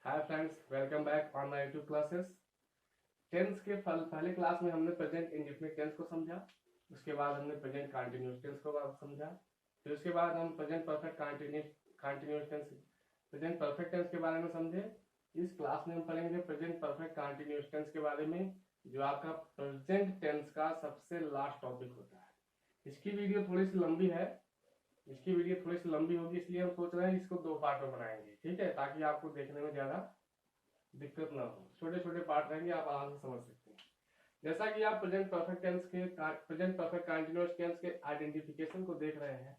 Hi friends, welcome back on my YouTube classes. Tense के पहले class में हमने प्रेजेंट इंडेफिनिट टेंस को समझा। उसके बाद हमने प्रेजेंट कंटिन्यूअस टेंस को समझा। फिर उसके बाद हम present perfect continuous tense present perfect tense के बारे में समझे। इस क्लास में हम पढ़ेंगे प्रेजेंट परफेक्ट कंटिन्यूअस टेंस के बारे में, जो आपका प्रेजेंट टेंस का सबसे लास्ट टॉपिक होता है। इसकी वीडियो थोड़ी सी लंबी होगी, इसलिए हम सोच रहे हैं इसको 2 पार्ट में बनाएंगे, ठीक है, ताकि आपको देखने में ज्यादा दिक्कत ना हो। छोटे छोटे पार्ट रहेंगे, आप आराम से समझ सकते हैं। जैसा कि आप प्रेजेंट परफेक्ट कंटीन्यूअस टेंस के आइडेंटिफिकेशन को देख रहे हैं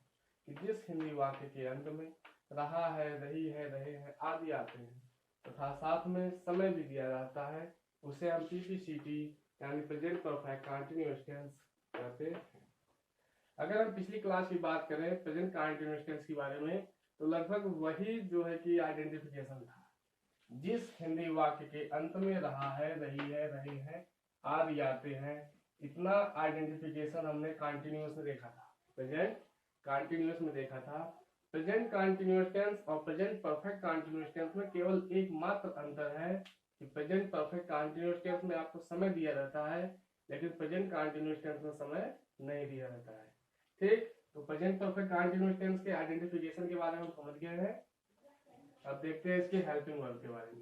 कि जिस हिंदी वाक्य के अंत में रहा है, रही है, रहे हैं आदि आते हैं तथा साथ में समय भी दिया जाता है, उसे हम पीपीसीटी यानी प्रेजेंट परफेक्ट कंटीन्यूअस टेंस कहते हैं। अगर हम पिछली क्लास की बात करें प्रेजेंट कंटीन्यूअस टेंस के बारे में, तो लगभग वही जो है कि आइडेंटिफिकेशन था। जिस हिंदी वाक्य के अंत में रहा है, रही है, रहे हैं आदि आते हैं, इतना आइडेंटिफिकेशन हमने कंटीन्यूअस में देखा था, प्रेजेंट कंटीन्यूअस में देखा था। प्रेजेंट कंटीन्यूअस टेंस और प्रेजेंट परफेक्ट कंटीन्यूअस टेंस में केवल एकमात्र अंतर है कि प्रेजेंट परफेक्ट कंटीन्यूअस टेंस में आपको समय दिया रहता है, लेकिन प्रेजेंट कंटीन्यूअस टेंस में समय नहीं दिया रहता है। ठीक, तो प्रेजेंट परफेक्ट कंटीन्यूअस टेंस के आइडेंटिफिकेशन के बारे में हम समझ गए हैं। अब देखते हैं इसके हेल्पिंग वर्ब के बारे में।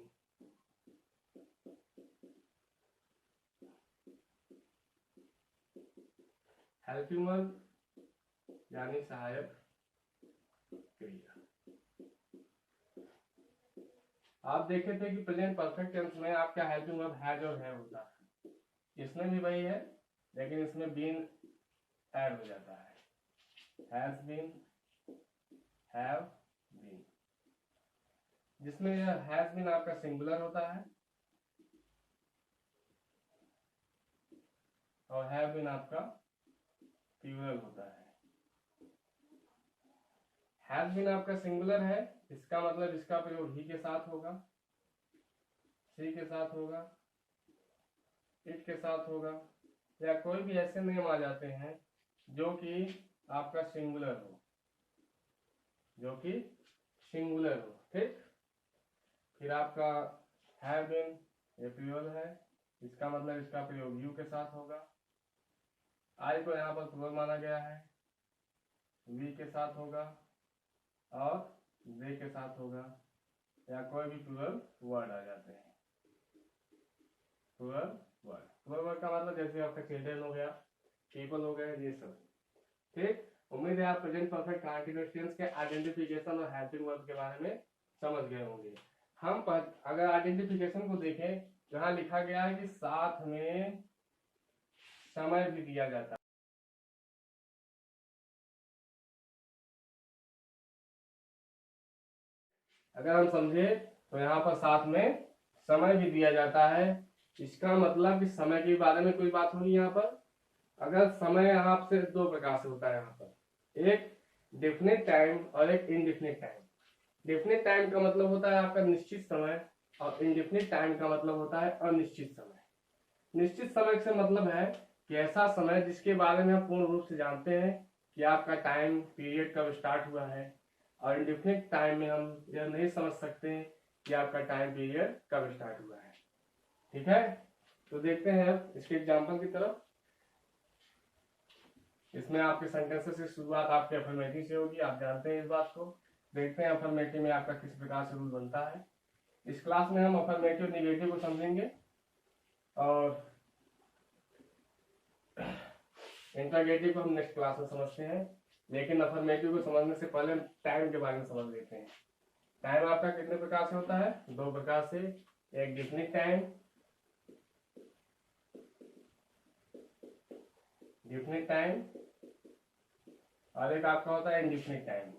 हेल्पिंग वर्ब यानी सहायक क्रिया। आप देखे थे कि प्रेजेंट परफेक्ट टेंस में आपका हेल्पिंग वर्ब हैज और हैव होता है। इसमें भी वही है, लेकिन इसमें बीन ऐड हो जाता है। हैज बीन, हैव बीन, जिसमें यह हैज बीन आपका सिंगुलर होता है और हैव बीन आपका प्लूरल होता है। हैज बीन आपका सिंगुलर है, इसका मतलब इसका प्रयोग ही के साथ होगा, सी के साथ होगा, इट के साथ होगा, या कोई भी ऐसे नेम आ जाते हैं जो कि आपका सिंगुलर हो, ठीक। फिर आपका हैव बीन ये प्लूरल है, इसका मतलब इसका प्रयोग यू के साथ होगा। आई को यहाँ पर प्लूरल माना गया है, वी के साथ होगा और दे के साथ होगा, या कोई भी प्लूरल वर्ड आ जाते हैं। प्लूरल वर्ड का मतलब जैसे आपका चिल्ड्रन हो गया, पीपल हो गए, ये सब, ठीक। उम्मीद है आप प्रेजेंट परफेक्ट कंटीन्यूअस टेंस के आइडेंटिफिकेशन और हेल्पिंग वर्ब के बारे में समझ गए होंगे। हम अगर आइडेंटिफिकेशन को देखें, जहां लिखा गया है कि साथ में समय भी दिया जाता है। अगर हम समझे तो यहाँ पर साथ में समय भी दिया जाता है। इसका मतलब कि समय के बारे में कोई बात होगी यहाँ पर। अगर समय यहाँ से 2 प्रकार से होता है, यहाँ पर एक डेफिनेट टाइम और एक इनडेफिनेट टाइम। डेफिनेट टाइम का मतलब होता है आपका निश्चित समय, और इनडेफिनेट टाइम का मतलब होता है अनिश्चित समय। निश्चित समय से मतलब है कि ऐसा समय जिसके बारे में हम पूर्ण रूप से जानते हैं कि आपका टाइम पीरियड कब स्टार्ट हुआ है, और इंडेफिनिट टाइम में हम यह नहीं समझ सकते कि आपका टाइम पीरियड कब स्टार्ट हुआ है, ठीक है। तो देखते हैं अब इसके एग्जांपल की तरफ। इसमें आपके सेंटेंसेस की शुरुआत आपके अफर्मेटिव से होगी, आप जानते हैं इस बात को। देखते हैं अफर्मेटिव में आपका किस प्रकार से रूल बनता है। इस क्लास में हम अफर्मेटिव नेगेटिव को समझेंगे और इंटरगेटिव को हम नेक्स्ट क्लास में समझते हैं, लेकिन अफर्मेटिव को समझने से पहले टाइम के बारे में समझ लेते हैं। टाइम आपका कितने प्रकार से होता है? 2 प्रकार से, एक डेफिनिट टाइम और एक आपका होता है इंडेफिनिट टाइम।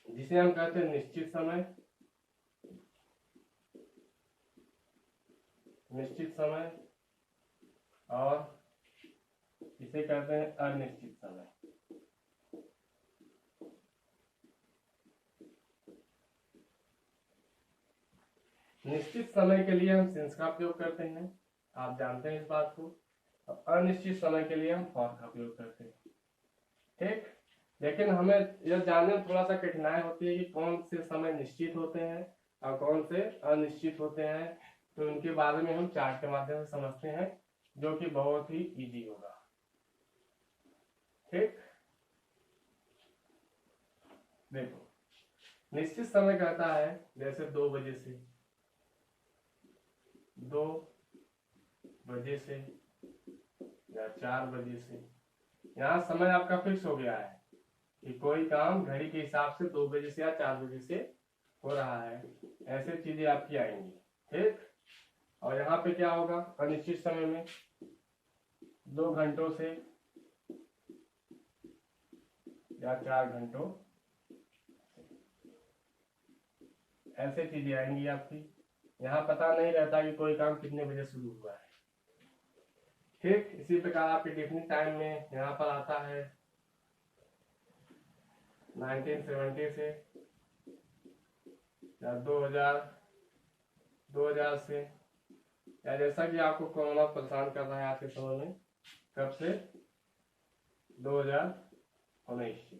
जिसे हम कहते हैं निश्चित समय और इसे कहते हैं अनिश्चित समय। निश्चित समय के लिए हम सिंस का प्रयोग करते हैं, आप जानते हैं इस बात को। अनिश्चित समय के लिए हम फॉर का उपयोग करते हैं। ठीक, लेकिन हमें यह जानने में थोड़ा सा कठिनाई होती है कि कौन से समय निश्चित होते हैं और कौन से अनिश्चित होते हैं, तो उनके बारे में हम चार्ट के माध्यम से समझते हैं, जो कि बहुत ही इजी होगा। ठीक, देखो निश्चित समय कहता है जैसे 2 बजे से 2 बजे से या 4 बजे से, यहाँ समय आपका फिक्स हो गया है कि कोई काम घड़ी के हिसाब से 2 बजे से या 4 बजे से हो रहा है, ऐसे चीजें आपकी आएंगी। ठीक, और यहाँ पे क्या होगा अनिश्चित समय में 2 घंटों से या 4 घंटों, ऐसे चीजें आएंगी आपकी। यहाँ पता नहीं रहता कि कोई काम कितने बजे शुरू हुआ है। ठीक, इसी प्रकार आपके डेफिनिट टाइम में यहाँ पर आता है 1970 से या 2000 से, या जैसा कि आपको कोरोना परेशान कर रहा है आज के समय में, कब से 2019 से,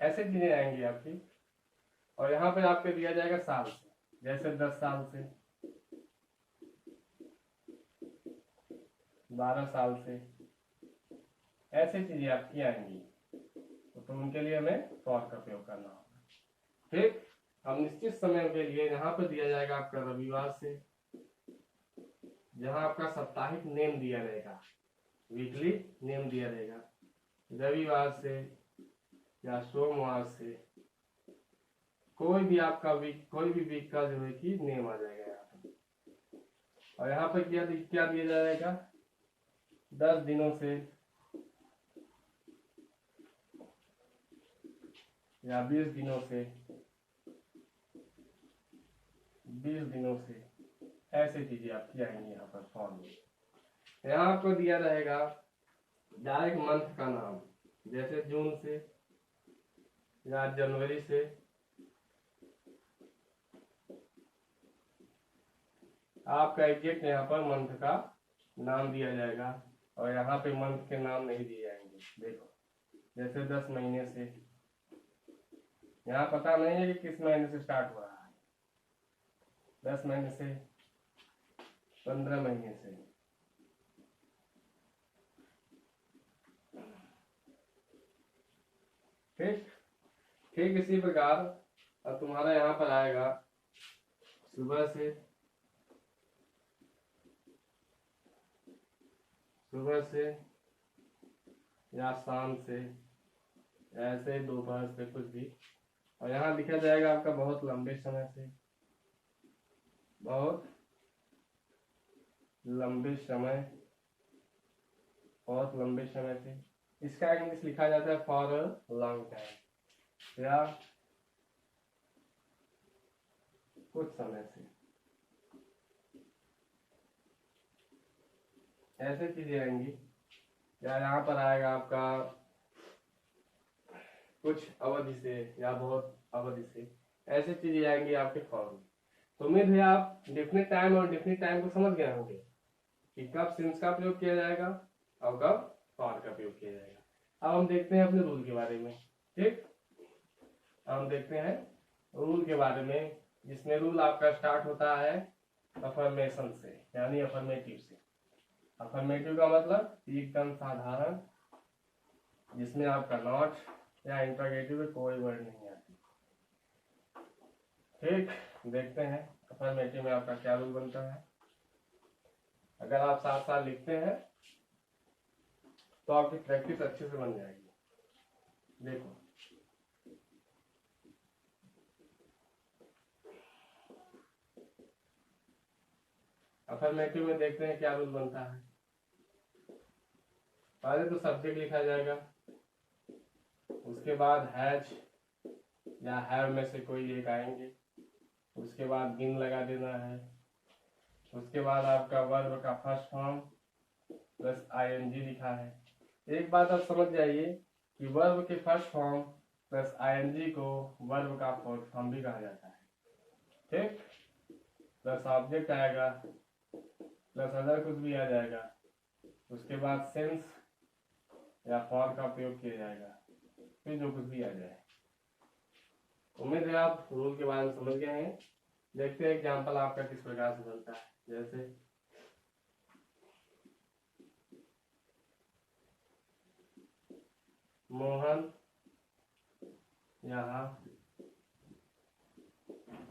ऐसे चीजें आएंगी आपकी। और यहाँ पे आपको दिया जाएगा साल से, जैसे 10 साल से, 12 साल से, ऐसे चीजें आपकी आएंगी, तो उनके लिए हमें फॉर का प्रयोग करना होगा। ठीक, अब निश्चित समय के लिए यहाँ पर दिया जाएगा आपका रविवार से, जहाँ आपका साप्ताहिक नेम दिया रहेगा, वीकली नेम दिया रहेगा, रविवार से या सोमवार से, कोई भी आपका वीक, कोई भी वीक का जो है कि नेम आ जाएगा यहाँ पर। और यहाँ पर क्या दिया जाएगा 10 दिनों से या 20 दिनों से, 20 दिनों से, ऐसे चीजें आपकी आएंगी यहाँ पर फॉर्म में। यहाँ आपको दिया रहेगा डायरेक्ट मंथ का नाम, जैसे जून से या जनवरी से, आपका एग्जैक्ट यहाँ पर मंथ का नाम दिया जाएगा, और यहाँ पे मंथ के नाम नहीं दिए जाएंगे। देखो जैसे 10 महीने से, यहाँ पता नहीं है कि किस महीने से स्टार्ट हो रहा है, 10 महीने से, 15 महीने से, ठीक। ठीक इसी प्रकार अब तुम्हारा यहाँ पर आएगा सुबह से, या शाम से, ऐसे दोपहर से, कुछ भी। और यहाँ लिखा जाएगा आपका बहुत लंबे समय से, बहुत लंबे समय, बहुत लंबे समय से। इसका इंग्लिश लिखा जाता है फॉर अ लॉन्ग टाइम, या कुछ समय से, ऐसे चीजें आएंगी। या यहाँ पर आएगा आपका कुछ अवधि से या बहुत अवधि से, ऐसे चीजें आएंगी आपके फॉर्म में। तो उम्मीद है आप डेफिनेट टाइम और डेफिनेट टाइम को समझ गए होंगे कि कब सिंस का प्रयोग किया जाएगा और कब फॉर का प्रयोग किया जाएगा। अब हम देखते हैं अपने रूल के बारे में। ठीक, हम देखते हैं रूल के बारे में, जिसमें रूल आपका स्टार्ट होता है अफर्मेशन से, यानी अफर्मेटिव से। अफर्मेटिव का मतलब एकदम साधारण, जिसमें आपका नॉट या इंट्रोगेटिव में कोई वर्ड नहीं आती। ठीक, देखते हैं अफर्मेटिव में आपका क्या रूल बनता है। अगर आप साथ साथ लिखते हैं तो आपकी प्रैक्टिस अच्छे से बन जाएगी। देखो अफर्मेटिव में देखते हैं क्या रूल बनता है। पहले तो सब्जेक्ट लिखा जाएगा, उसके बाद हैज या हैव में से कोई एक आएंगे, उसके बाद बिन लगा देना है, उसके बाद आपका वर्ब का फर्स्ट फॉर्म प्लस आईएनजी लिखा है। एक बात आप समझ जाइए कि वर्ब के फर्स्ट फॉर्म प्लस आईएनजी को वर्ब का फोर्थ फॉर्म भी कहा जाता है। ठीक, प्लस ऑब्जेक्ट आएगा, प्लस अदर कुछ भी आ जाएगा, उसके बाद सिंस या फॉर का प्रयोग किया जाएगा, फिर जो कुछ भी आ जाए। उम्मीद है आप रूल के बारे में समझ गए हैं। देखते हैं एग्जाम्पल आपका किस प्रकार से बनता है। जैसे मोहन यहाँ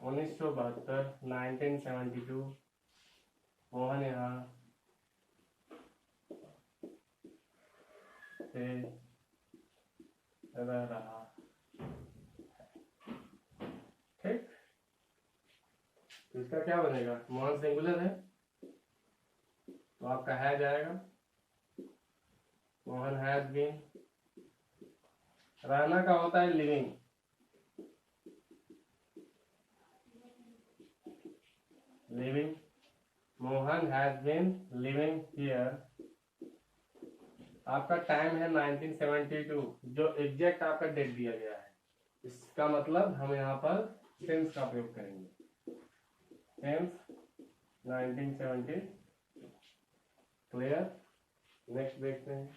1972 1972 मोहन यहाँ से रह रहा। ठीक, तो इसका क्या बनेगा? मोहन सिंगुलर है तो आपका है जाएगा। मोहन हैज बीन, रहना का होता है living, living. Mohan has been living here. आपका टाइम है 1972, जो एग्जैक्ट आपका डेट दिया गया है। इसका मतलब हम यहाँ पर सिंस का प्रयोग करेंगे। Since 1970, clear. नेक्स्ट देखते हैं।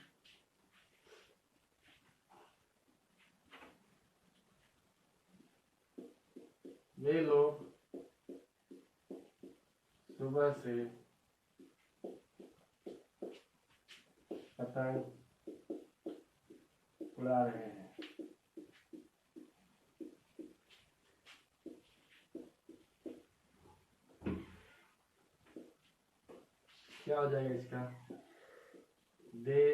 वे लोग सुबह से पतंग उड़ा रहे हैं। क्या हो जाएगा इसका? They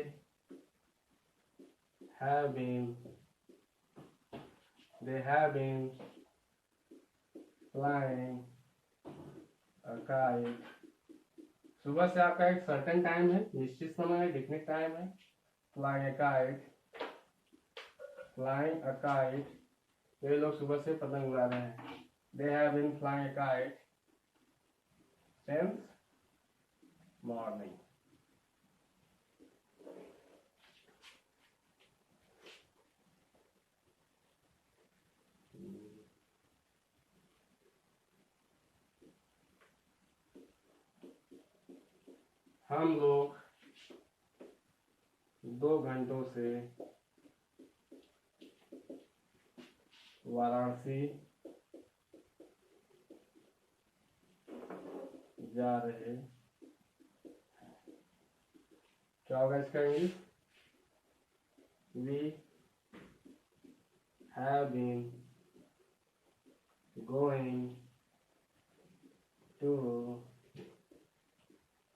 have been flying a kite। सुबह से आपका एक सर्टेन टाइम है, निश्चित समय है, डिफिनिट टाइम है। Flying a kite, flying a kite, ये लोग सुबह से पतंग उड़ा रहे हैं। They have been flying a kite since morning। हम लोग 2 घंटों से वाराणसी जा रहे हैं। क्या होगा इसका English? We have been going to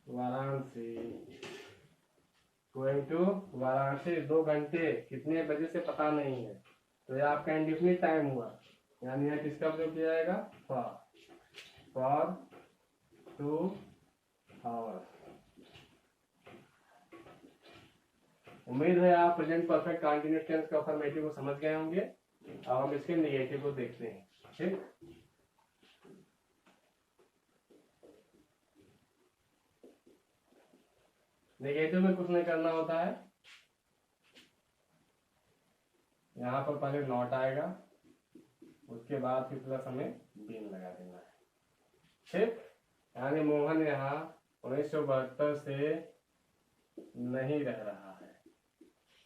Varanasi. Going to Varanasi 2 घंटे, कितने बजे से पता नहीं है, तो ये आपका इंडिफिनिट टाइम हुआ। यानी यहाँ किसका प्रयोग किया जाएगा? For 2 hours. उम्मीद है आप प्रेजेंट परफेक्ट कंटीन्यूअस टेंस का अफर्मेटिव को समझ गए होंगे। अब हम इसके नेगेटिव को देखते हैं। ठीक, नेगेटिव में कुछ नहीं करना होता है। यहाँ पर पहले नॉट आएगा, उसके बाद फिर प्लस हमें बीन लगा देना है। ठीक, यानी मोहन यहाँ 1972 से नहीं रह रहा है,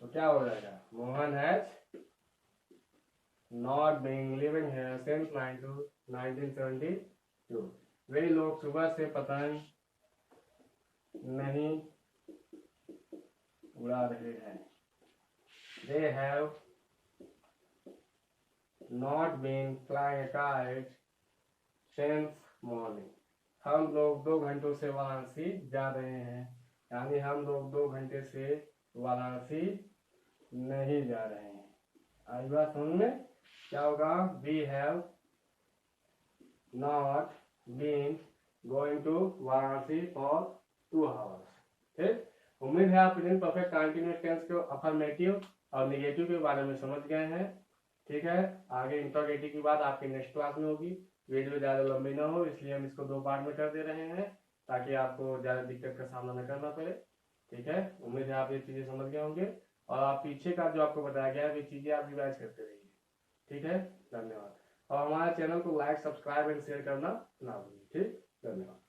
तो क्या हो जाएगा? Mohan has not been living here since 1972। वे लोग सुबह से पतंग नहीं उड़ा रहे हैं। They have not been flying a kite since morning। हम लोग 2 घंटों से वाराणसी जा रहे हैं, यानी हम लोग 2 घंटे से वाराणसी नहीं जा रहे हैं। आई बात समझ में? क्या होगा? We have not been going to Varanasi for 2 hours। ठीक, उम्मीद है आप प्रेजेंट परफेक्ट कंटीन्यूअस टेंस के अफर्मेटिव और नेगेटिव के बारे में समझ गए हैं। ठीक है, आगे इंटरोगेटिव की बात आपकी नेक्स्ट क्लास में होगी। वीडियो ज़्यादा लंबी ना हो इसलिए हम इसको 2 पार्ट में कर दे रहे हैं, ताकि आपको ज़्यादा दिक्कत का सामना न करना पड़े। ठीक है, उम्मीद है आप ये चीज़ें समझ गए होंगे, और आप पीछे का जो आपको बताया गया है ये चीज़ें आप रिवाइज करते रहिए। ठीक है, धन्यवाद। और हमारे चैनल को लाइक, सब्सक्राइब एंड शेयर करना ना भूलिए। ठीक, धन्यवाद।